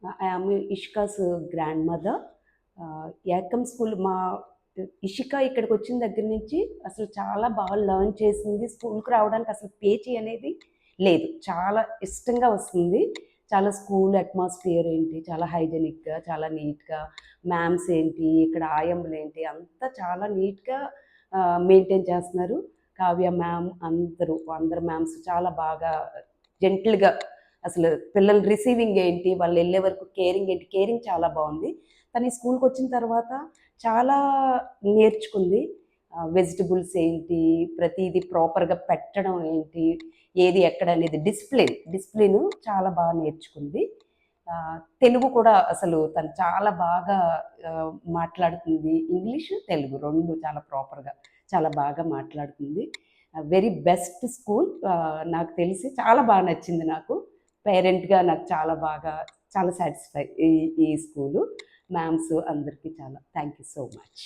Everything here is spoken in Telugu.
I am Ishika's grandmother. Ekam school మా ఇషిక ఇక్కడికొచ్చిన దగ్గర నుంచి అసలు చాలా బాగా లెర్న్ చేసింది. స్కూల్‌కి రావడానికి అసలు పేచీ అనేది లేదు. చాలా ఇష్టంగా వస్తుంది. చాలా స్కూల్ అట్మాస్ఫియర్ ఏంటి, చాలా హైజీనిక్‌గా, చాలా నీట్‌గా, మ్యామ్స్ ఏంటి, ఇక్కడ ఆయమ్మలేంటి అంతా చాలా నీట్‌గా మెయింటైన్ చేస్తున్నారు. కావ్య మ్యామ్ అందరు మ్యామ్స్ చాలా బాగా జెంటిల్‌గా అసలు పిల్లల రిసీవింగ్ ఏంటి, వాళ్ళెళ్ళే వరకు కేరింగ్ ఏంటి, కేరింగ్ చాలా బావుంది. తను ఈ స్కూల్‌కొచ్చిన తర్వాత చాలా నేర్చుకుంది. వెజిటబుల్స్ ఏంటి, ప్రతీది ప్రాపర్‌గా పెట్టడం ఏంటి, ఏది ఎక్కడనేది డిసిప్లిన్ చాలా బాగా నేర్చుకుంది. తెలుగు కూడా అసలు తను చాలా బాగా మాట్లాడుతుంది. ఇంగ్లీషు, తెలుగు 2 చాలా ప్రాపర్‌గా, చాలా బాగా మాట్లాడుతుంది. Very best school. నాకు తెలిసి చాలా బాగా నచ్చింది నాకు. పేరెంట్‌గా నాకు చాలా బాగా చాలా సాటిస్ఫై ఈ ఈ స్కూలు. మ్యామ్స్ అందరికీ చాలా థ్యాంక్ యూ సో మచ్.